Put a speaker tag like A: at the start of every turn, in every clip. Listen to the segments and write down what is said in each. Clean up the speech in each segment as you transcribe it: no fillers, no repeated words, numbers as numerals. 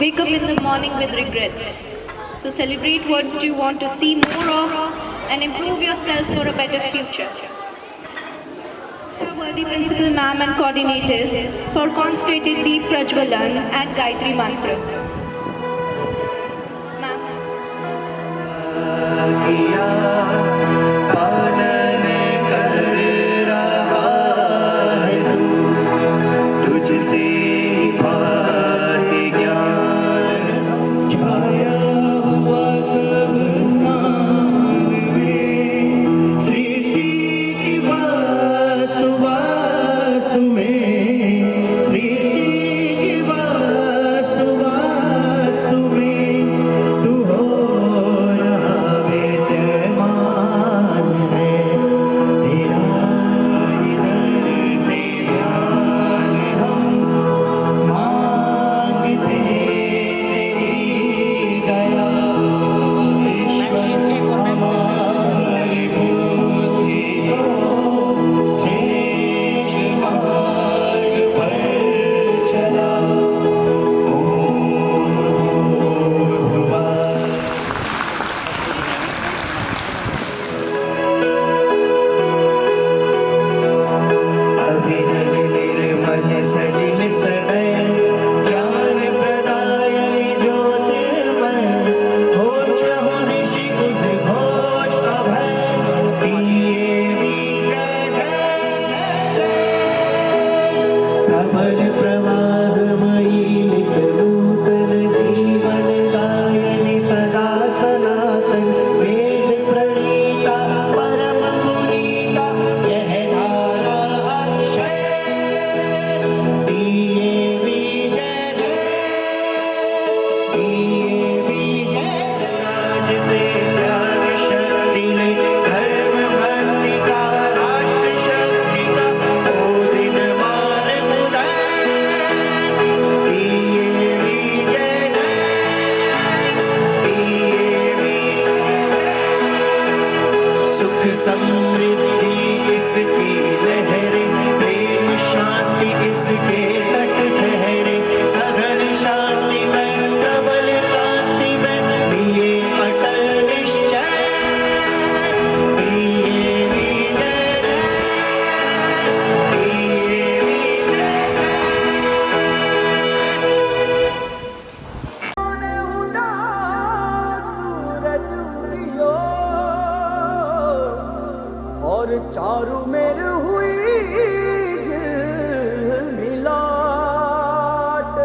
A: wake up in the morning with regrets. So celebrate what you want to see more of and improve yourself for a better future. Worthy Principal Ma'am and coordinators for consecrated Deep Prajwalan and Gayatri Mantra.
B: समृद्धि इसकी लहरे, प्रेम शांति इसके तट ठहरे, सघन शांति में प्रबल कांति में दिए अटल निश्चय, दिए विजय दिए विजय सूरज उदियो और चारू मेर हुई मिलाट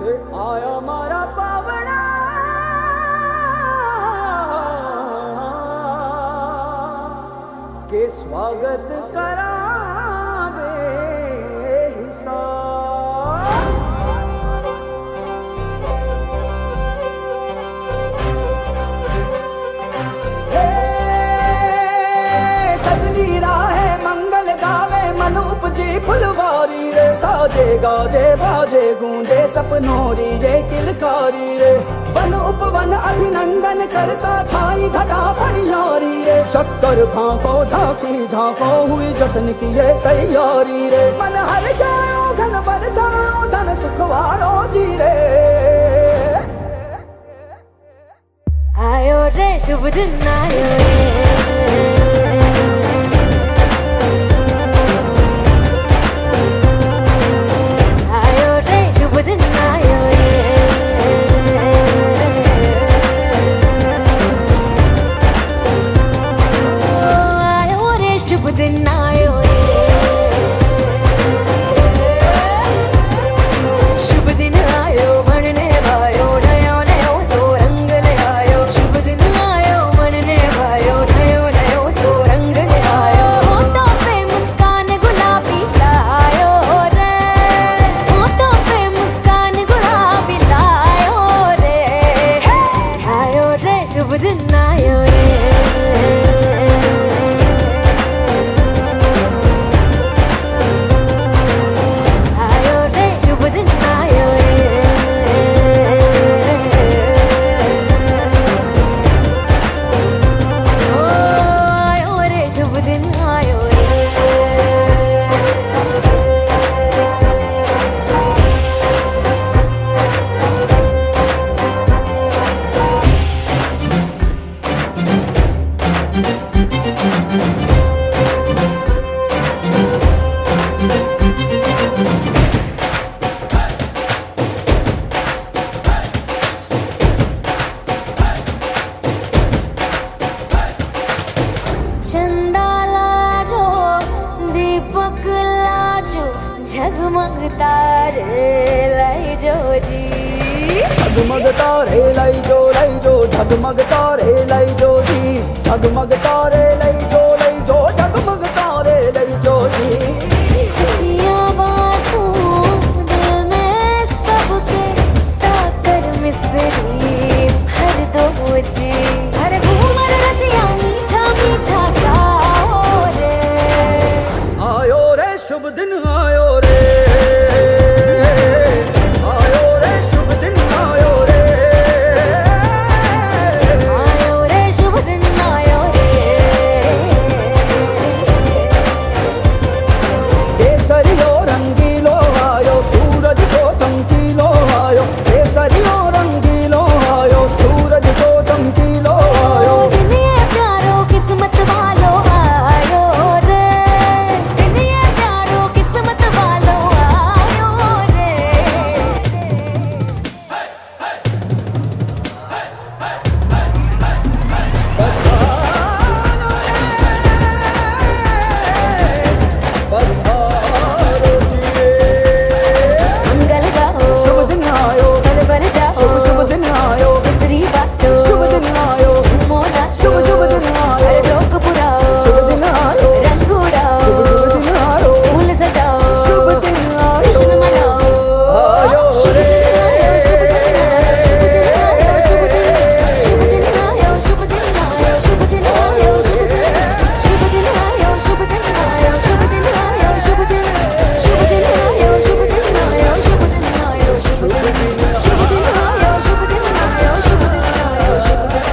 B: ते आया मारा पावना के स्वागत करावे हिसाब। फुलवारी रे साजे गाजे बाजे गूंजे सपनोरी ये किलकारी रे, वन उपवन अभिनंदन करता छाई घटा परियारी रे, शक्कर भांको झांकी झांको हुई जश्न की ये तैयारी रे, मन हर जाओ धन बरसाओ धन सुखवारो जी रे।
C: आयो रे शुभ दिन आयो रे, भायो चंदा लाजो दीपक लाजो झगमग तारे लाई जो जी
B: झगमग तारे लाई जो झगमग तारे लाई जो जी झगमग तारे लाई जो झगमग तारे लाई जो जी
C: खुशियाँ बांटूं दिल में सबके साकर मिसरी भर दो जी हर घूमर रसिया मीठा मीठा गाओ रे
B: आयो रे शुभ दिन आयो रे आयो रे शुभ दिन आयो रे
C: आयो रे शुभ दिन आयो रे
B: केसरियो रंगीलो आयो सूरज सो चमकीलो आयो केसरियो रंगीलो आयो सूरज सो चमकीलो आयो
C: दुनिया प्यारो किस्मत वालो आयो रे दुनिया प्यारो किस्मत वालो आयो रे
B: बधारो जिए
C: मंगल गाओ
B: शुभ दिन आयो
C: बल बल जाओ
B: शुभ शुभ दिन आयो
C: मिसरी बातो
B: शुभ दिन आयो
C: झूमो नाचो
B: शुभ शुभ दिन आयो
C: हर जोक पुराओ
B: शुभ दिन आयो
C: रंग उड़ाओ
B: शुभ शुभ दिन आयो
C: फूल सजाओ
B: शुभ दिन आयो
C: जश्न मनाओ
B: आयो
C: शुभ
B: रे
C: दिन आयो शुभ दिन आयो शुभ दिन आयो शुभ दिन आयो शुभ दिन आयो शुभ दिन आयो शुभ दिन आयो शुभ दिन आयो शुभ दिन आयो शुभ दिन आयो शुभ दिन आयो शुभ दिन आयो शुभ दिन आयो शुभ दिन आयो शुभ दिन आयो शुभ दिन आयो शुभ दिन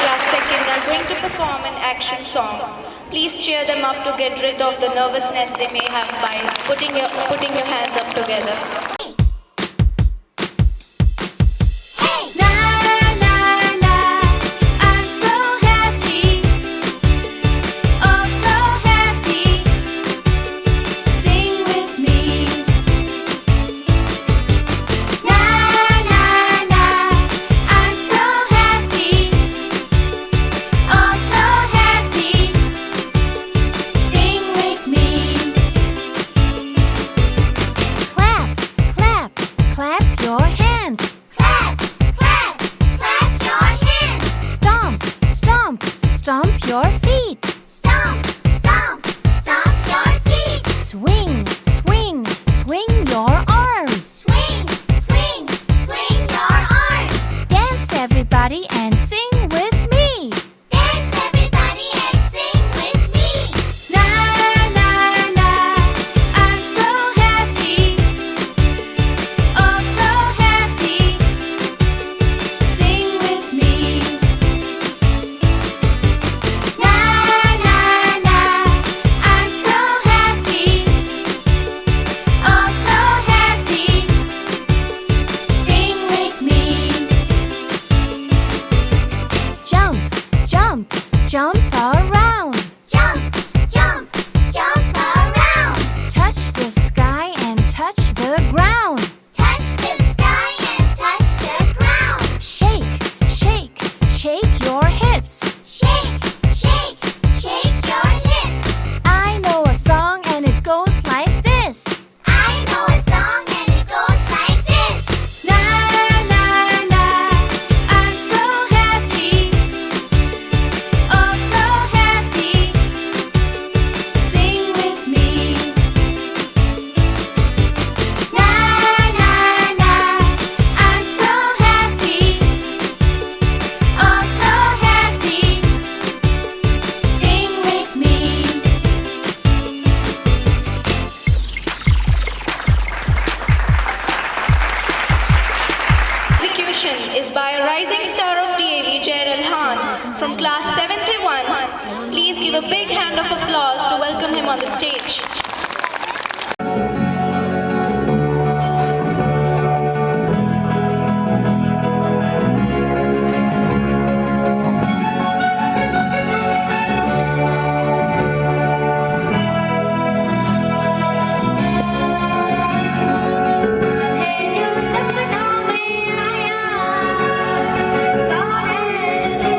A: Class second are going to perform an action song. Please cheer them up to get rid of the nervousness they may have by putting your hands up together.
C: Na na na, I'm so happy, oh so happy. Sing with me. Na na na, I'm so happy, oh so happy. Sing with me. Clap, clap, clap your hands. Clap, clap, clap your hands. Stomp, stomp, stomp your feet. Stomp, stomp, stomp your feet. Swing, swing, swing your arms. Swing, swing, swing your arms. Dance everybody and sing with me. Dance everybody and sing with me. Na na na, I'm so happy, oh so happy. Sing with me. Na na na, I'm so happy, oh so happy. Sing with me. Jump, jump, jump around. Jump, jump, jump around. Touch the sky and touch the ground. Touch the sky and touch the ground. Shake, shake, shake your hips. Shake, shake, shake your hips. I know a song and it goes like this. I know a song and it goes like this. Na na na, I'm so happy, oh so happy. Sing with me. Na na na, I'm so happy, oh so happy. Sing with me.
A: Execution is by a rising star of DAV, Jairal Khan, from class 71. Please give a big hand of applause to welcome him on the stage.
C: जो सपनों में आया, कौन है जो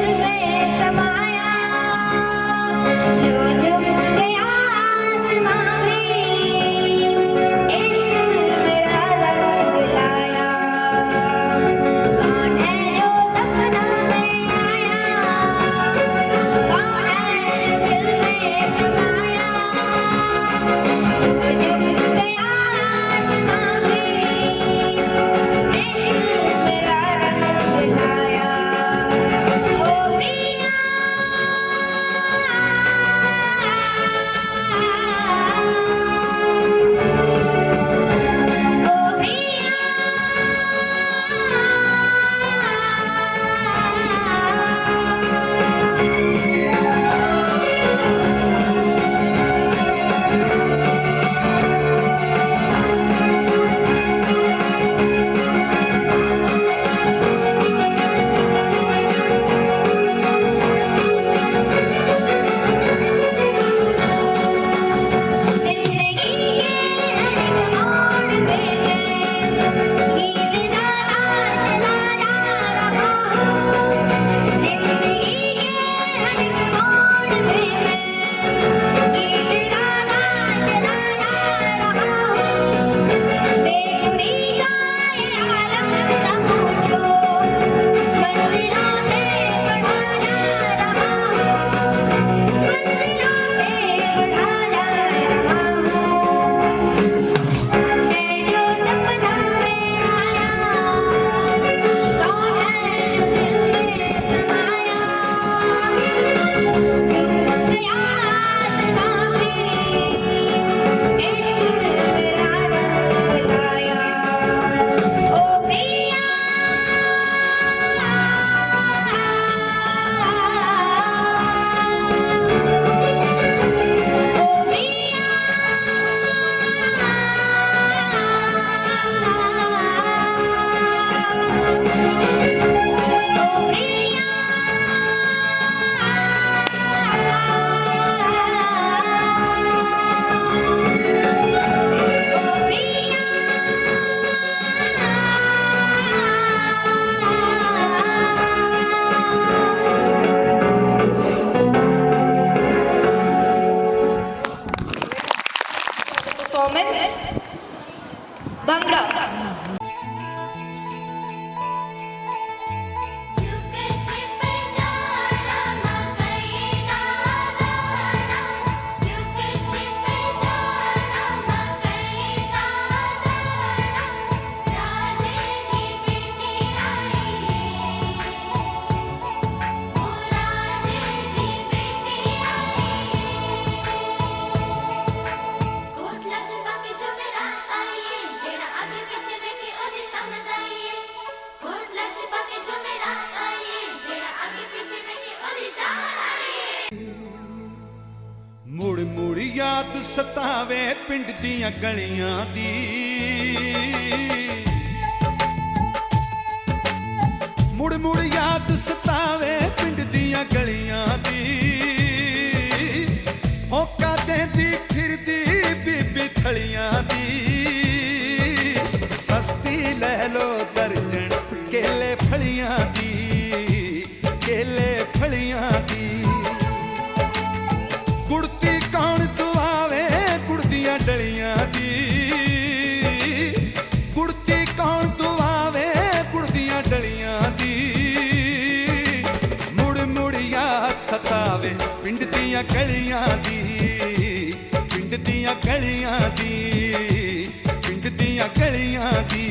D: याद सतावे पिंड दियां गलियां दी मुड़ मुड़ याद सतावे पिंड दियां गलियां दी होका देंदी फिरदी बीबी थलियां दी सस्ती ले लो दर्जन केले फलियां दी केले फलियां दी कुड़ती कौन दुआवे कुड़दियां डलियां दी कुड़ती कौन दुआवे कुड़दियां डलियां दी मुड़ मुड़ याद सतावे पिंड दियां गलियां दी पिंड दियां गलियां दी पिंड दियां गलियां दी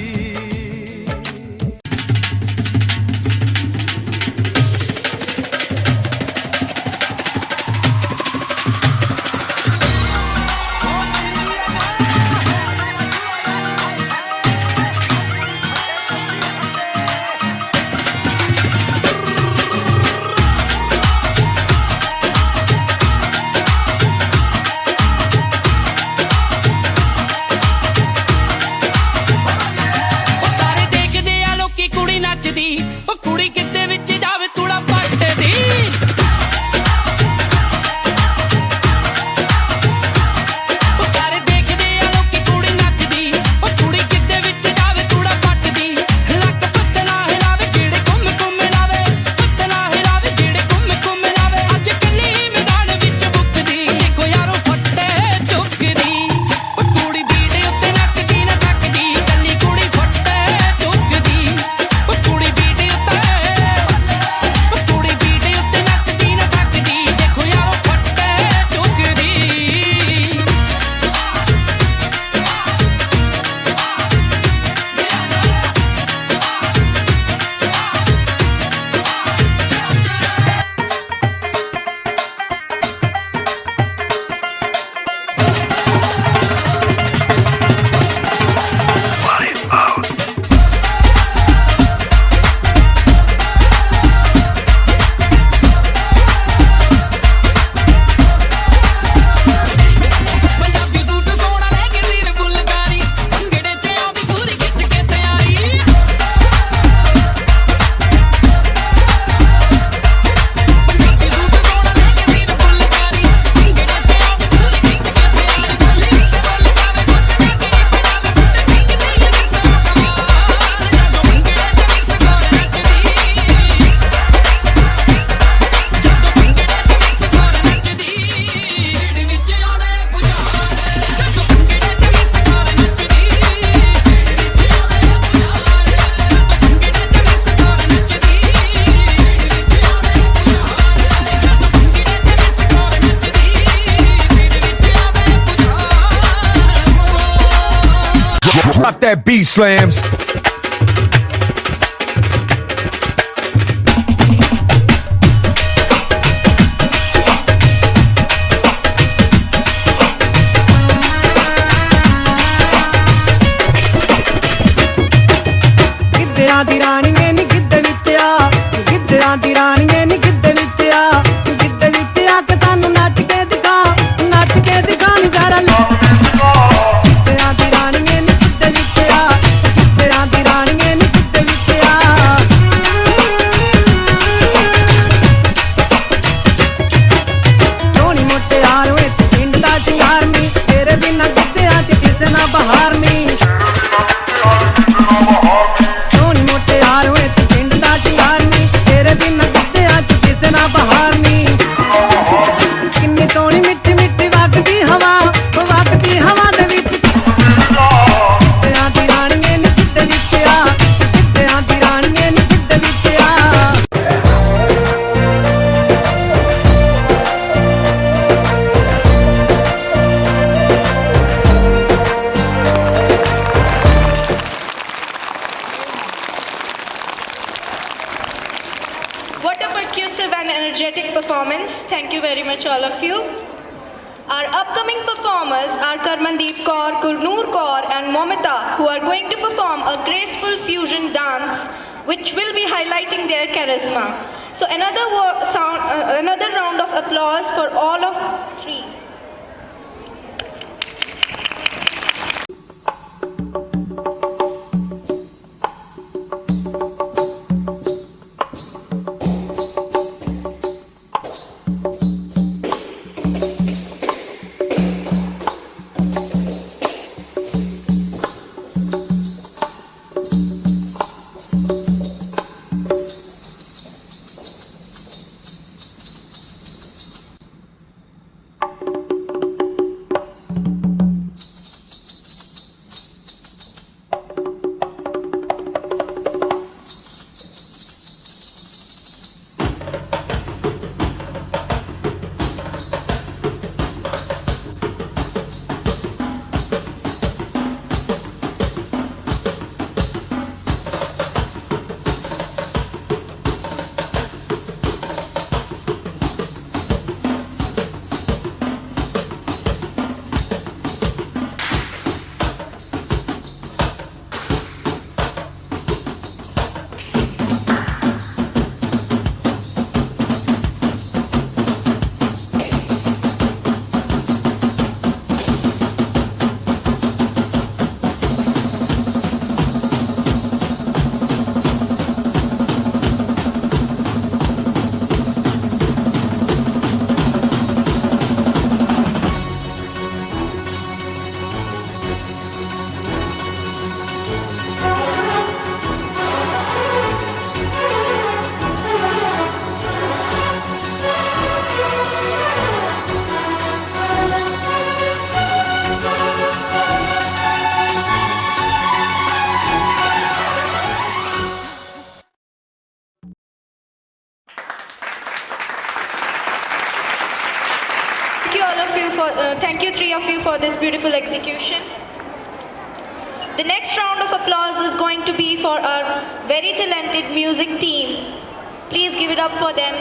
E: Drop that beat, Slams.
F: ਗਿੱਧਿਆਂ ਦੀ ਰਾਣੀਏ ਨੀ ਗਿੱਧੇ ਵਿੱਚ ਆ ਗਿੱਧਿਆਂ ਦੀ ਰਾਣੀਏ ਨੀ ਗਿੱਧੇ ਵਿੱਚ ਆ ਗਿੱਧੇ ਵਿੱਚ ਆ ਕੇ ਸਾਨੂੰ ਨੱਚ ਕੇ ਦਿਖਾ ਨਜ਼ਾਰਾ ਲੈ ਗਿੱਧਿਆਂ ਦੀ ਰਾਣੀਏ ਨੀ ਗਿੱਧੇ ਵਿੱਚ ਆ ਗਿੱਧਿਆਂ ਦੀ ਰਾਣੀਏ ਨੀ ਗਿੱਧੇ ਵਿੱਚ ਆ ਸੋਹਣੀ ਮੁਟਿਆਰ ਵੇ ਪਿੰਡ ਦਾ ਸ਼ਿੰਗਾਰ ਨੀ ਤੇਰੇ ਬਿਨਾਂ ਗਿੱਧਿਆਂ 'ਚ ਕਿਸੇ ਨਾ ਬਹਾਰ ਨੀ
A: What a percussive and energetic performance. Thank you very much, all of you. Our upcoming performers are Karmandeep Kaur, Gurnoor Kaur and Momita, who are going to perform a graceful fusion dance which will be highlighting their charisma. So another round of applause for all of three. thank you three of you for this beautiful execution. The next round of applause is going to be for our very talented music team. Please give it up for them.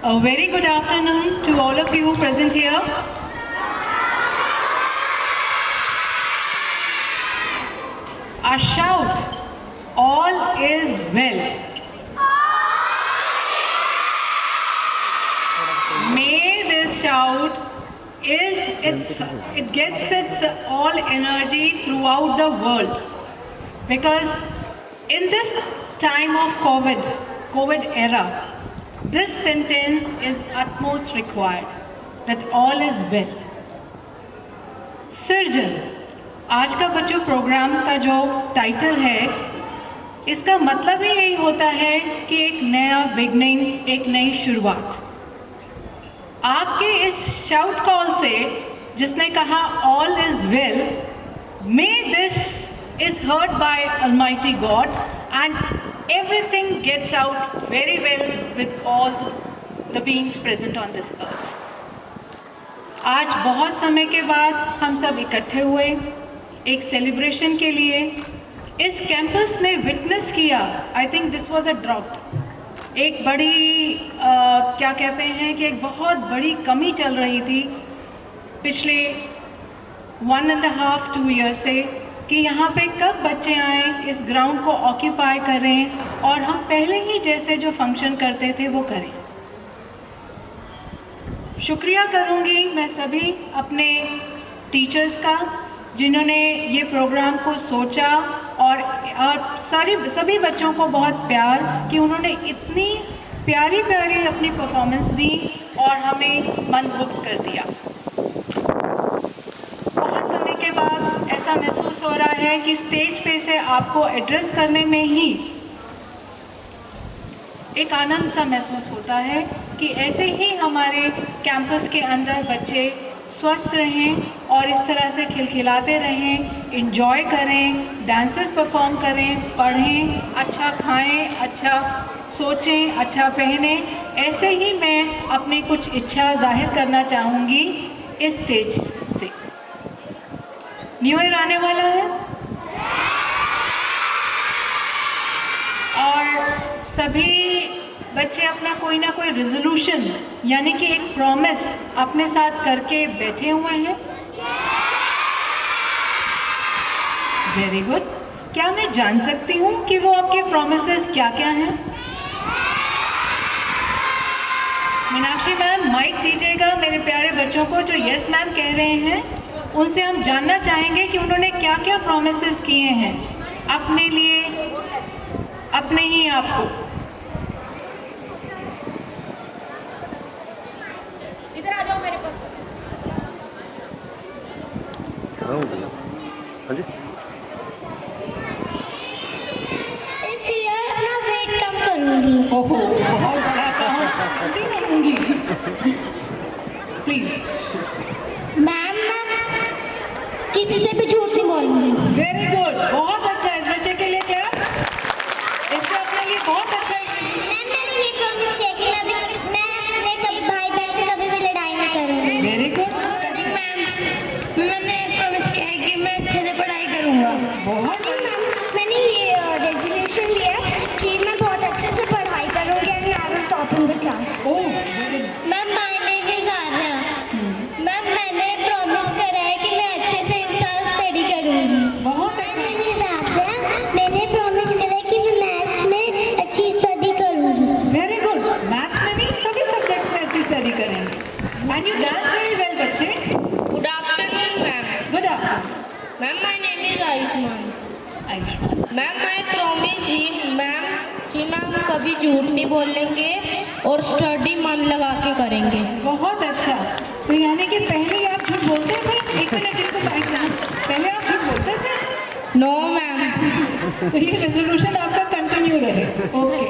A: A very good afternoon to all of you present here. Our shout, all is well. May this shout it gets its all energy throughout the world, because in this time of COVID era, this sentence is utmost required, that all is well. Surgeon, आज का बच्चों programme का जो title है, इसका मतलब ही यही होता है कि एक नया बिगनिंग, एक नई शुरुआत। आपके इस शाउट कॉल से जिसने कहा all is well, may this is heard by almighty God and everything gets out very well with all the beings present on this earth. आज बहुत समय के बाद हम सब इकट्ठे हुए एक सेलिब्रेशन के लिए। इस कैंपस ने विटनेस किया, I think this was a drought, एक बड़ी क्या कहते हैं कि एक बहुत बड़ी कमी चल रही थी पिछले 1.5-2 ईयर से, कि यहाँ पे कब बच्चे आएँ, इस ग्राउंड को ऑक्यूपाई करें और हम पहले ही जैसे जो फंक्शन करते थे वो करें। शुक्रिया करूँगी मैं सभी अपने टीचर्स का जिन्होंने ये प्रोग्राम को सोचा, और सभी बच्चों को बहुत प्यार कि उन्होंने इतनी प्यारी प्यारी अपनी परफॉर्मेंस दी और हमें मंत्रमुग्ध कर दिया। बहुत समय के बाद ऐसा महसूस हो रहा है कि स्टेज पे से आपको एड्रेस करने में ही एक आनंद सा महसूस होता है कि ऐसे ही हमारे कैंपस के अंदर बच्चे स्वस्थ रहें और इस तरह से खिलखिलाते रहें, एंजॉय करें, डांसेस परफॉर्म करें, पढ़ें, अच्छा खाएं, अच्छा सोचें, अच्छा पहने। ऐसे ही मैं अपनी कुछ इच्छा जाहिर करना चाहूँगी इस स्टेज से। न्यू ईयर आने वाला है और सभी बच्चे अपना कोई ना कोई रेजोल्यूशन यानी कि एक प्रॉमिस अपने साथ करके बैठे हुए हैं। Very good. क्या मैं जान सकती हूँ कि वो आपके प्रॉमिसेस क्या क्या हैं? मीनाक्षी मैम माइक दीजिएगा मेरे प्यारे बच्चों को जो यस मैम कह रहे हैं, उनसे हम जानना चाहेंगे कि उन्होंने क्या क्या प्रॉमिसेस किए हैं अपने लिए, अपने ही आपको।
G: इधर आ जाओ मेरे पास।
B: हाँ जी।
G: इस ईयर अपना वेट कम करूंगी।
A: ओहो, बहुत बड़ा काम करूंगी। प्लीज
G: मैम किसी से भी झूठ नहीं बोलूंगी।
A: वेरी गुड, बहुत अच्छा। इस बच्चे के लिए क्या, इससे अपने लिए बहुत अच्छा है।
G: मैम मैंने ये प्रॉमिस किया कि मैं अपने भाई बहन से कभी भी लड़ाई नहीं करूंगी।
A: Very good.
G: मैम मैंने प्रॉमिस किया है कि मैं अच्छे से पढ़ाई करूंगा।
A: बहुत
G: मैंने ये रेजोल्यूशन लिया कि मैं बहुत अच्छे से पढ़ाई करूंगी and I will top in the class. Ma'am my name is Arya. Ma'am मैंने प्रॉमिस करा है कि मैं अच्छे से इस साल स्टडी करूंगी।
A: बहुत
G: माय नेम इज आर्या। मैंने प्रॉमिस करा है कि मैं मैथ्स में अच्छी स्टडी करूंगी।
A: Very good. मैथ्स में भी सभी सब्जेक्ट्स में अच्छी स्टडी करेंगे। And you dance very well बच्चे।
H: Good afternoon, ma'am.
A: Good afternoon.
H: Ma'am, my name is Ayushman.
A: Ayushman,
H: Ma'am, I promise you, ma'am, कि मैम कभी झूठ नहीं बोलेंगे और स्टडी मन लगा के करेंगे।
A: बहुत अच्छा। तो यानी कि पहले आप झूठ बोलते थे? एक मिनट इसको माइक दो। पहले आप झूठ बोलते थे?
H: No, ma'am.
A: तो ये रेजोल्यूशन आपका कंटिन्यू रहे। Okay.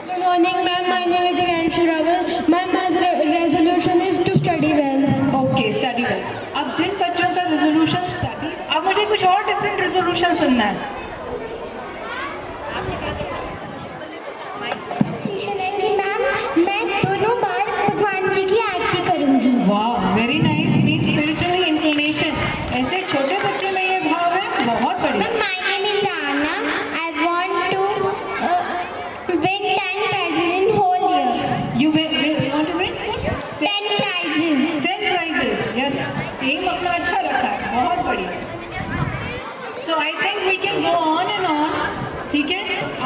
G: Good morning, ma'am. My name is Diyanshu Rawal. Ma'am, my resolution is to study well.
A: Okay, study well. अब जिन बच्चों का रेजोल्यूशन स्टडी, अब मुझे कुछ और डिफरेंट रेजोल्यूशन सुनना है।
G: है कि मैम मैं दोनों बार भगवान जी की आरती करूंगी।
A: वाह, very nice. Mean spiritually inclination. ऐसे छोटे बच्चे में ये भाव है, बहुत बढ़िया।
G: मैम माय नेम इज आना। आई वांट टू विन 10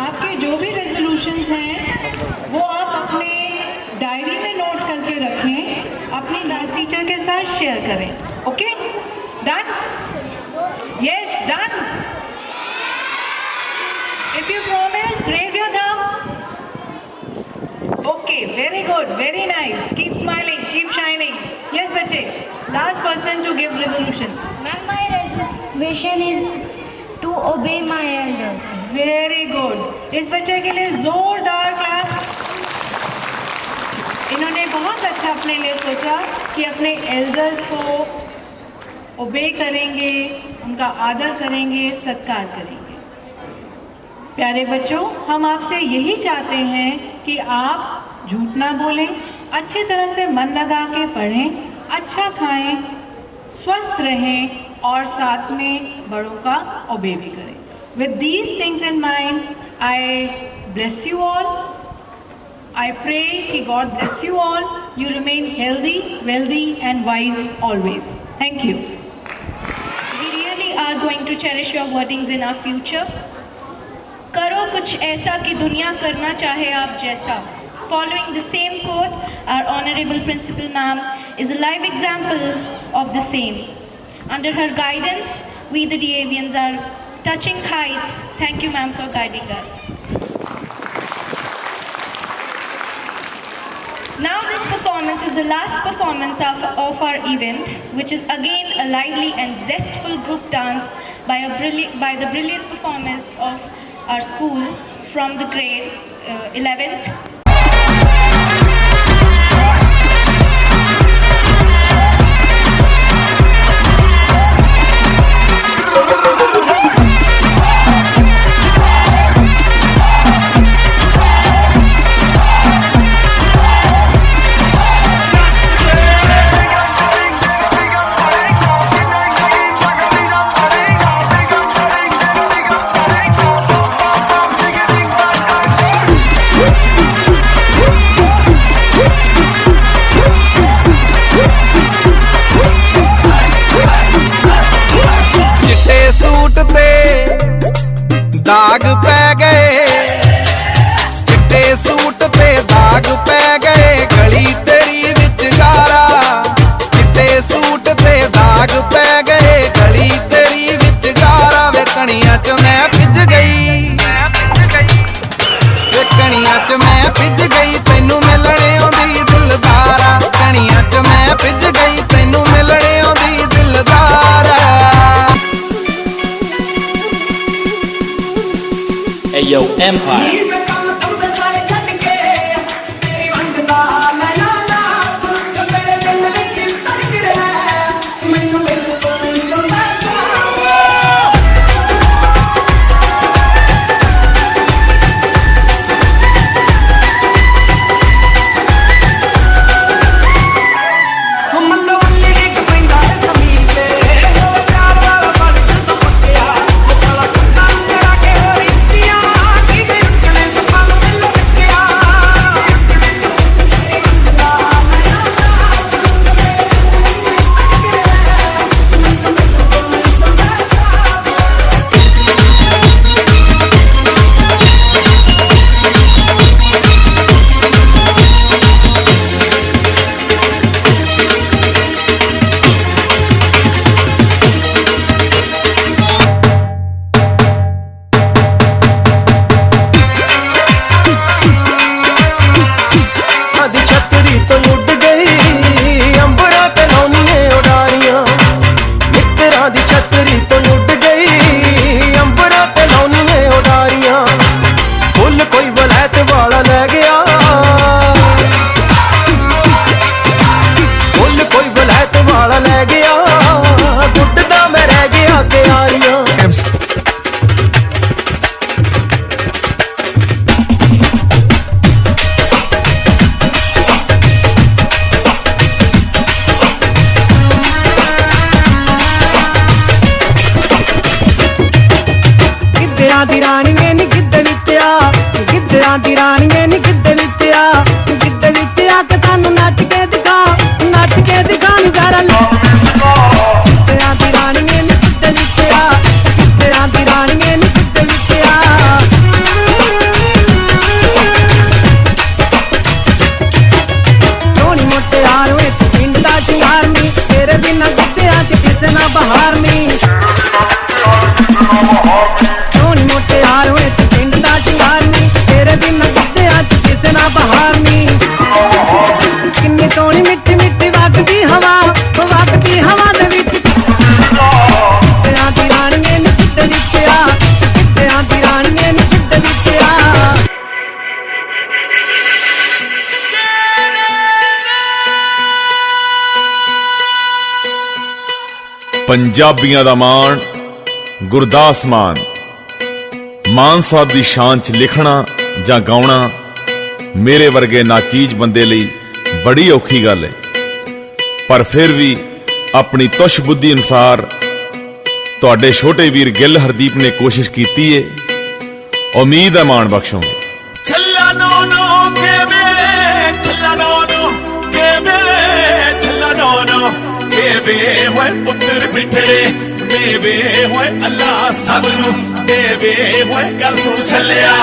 I: आपके जो भी रेजोल्यूशंस हैं वो आप अपने डायरी में नोट करके रखें, अपनी डांस टीचर के साथ शेयर करें। Okay, done? Yes, done? If you promise, raise your thumb. Okay, very good, very nice, keep smiling, keep shining. Yes बच्चे, last person to give resolution.
G: Ma'am, my resolution is to obey my elders.
I: Very good, इस बच्चे के लिए जोरदार clap. इन्होंने बहुत अच्छा अपने लिए सोचा कि अपने एल्डर्स को ओबे करेंगे, उनका आदर करेंगे, सत्कार करेंगे। प्यारे बच्चों, हम आपसे यही चाहते हैं कि आप झूठ ना बोलें, अच्छी तरह से मन लगा के पढ़ें, अच्छा खाएं, स्वस्थ रहें और साथ में बड़ों का ओबे भी करें। With these things in mind, I bless you all. I pray कि God bless you all. You remain healthy, wealthy and wise always. Thank you.
A: We really are going to cherish your wordings in our future. करो कुछ ऐसा कि दुनिया करना चाहे आप जैसा. Following the same quote, our Honorable Principal Ma'am is a live example of the same. Under her guidance, we the DAVians are touching heights. Thank you, ma'am, for guiding us. Now this performance is the last performance of our event, which is again a lively and zestful group dance by the brilliant performance of our school from the grade 11th.
E: दाग पै गए, चिट्टे suit ते दाग पै गए, गली तेरी विच गारा। चिट्टे सूट ते दाग पै गए, गली तेरी विच गारा। वे कणियां च मैं भिज गई, वे कणियां च मैं भिज गई, तैनू मिलने आउंदी दिलदारा। कणियां च मैं भिज गई, तैनू मिलने आउंदी दिलदारा।
J: Ayo Empire.
F: दी रानिए नी गिद्ध विच आ, गिद्धरां दी रानिए नी गिद्ध विच आ, गिद्ध विच आके सानू नच के दिखा नजारा ले। गिद्धरां दी रानिए नी गिद्ध विच आ, गिद्धरां दी रानिए नी गिद्ध विच आ।
K: ਪੰਜਾਬੀਆਂ ਦਾ ਮਾਣ ਗੁਰਦਾਸ ਮਾਨ ਸਾਹਿਬ ਦੀ ਸ਼ਾਨ 'ਚ ਲਿਖਣਾ ਜਾਂ ਗਾਉਣਾ ਮੇਰੇ ਵਰਗੇ ਨਾਚੀਜ਼ ਬੰਦੇ ਲਈ ਬੜੀ ਔਖੀ ਗੱਲ ਹੈ, ਪਰ ਫਿਰ ਵੀ ਆਪਣੀ ਤੁਸ਼ ਬੁੱਧੀ ਅਨੁਸਾਰ ਤੁਹਾਡੇ ਛੋਟੇ ਵੀਰ ਗਿੱਲ ਹਰਦੀਪ ਨੇ ਕੋਸ਼ਿਸ਼ ਕੀਤੀ ਏ। ਉਮੀਦ ਹੈ ਮਾਣ ਬਖਸ਼ੋਗੇ।
E: ਛੱਲਾ ਨੋ ਨੋ ਹੋਏ ਪੁੱਤਰ ਬਿਠੜੇ ਦੇਵੇ ਹੋਏ ਅੱਲਾ ਸਭ ਨੂੰ ਦੇਵੇ ਹੋਏ ਗੱਲ ਸੁਣ ਚੱਲਿਆ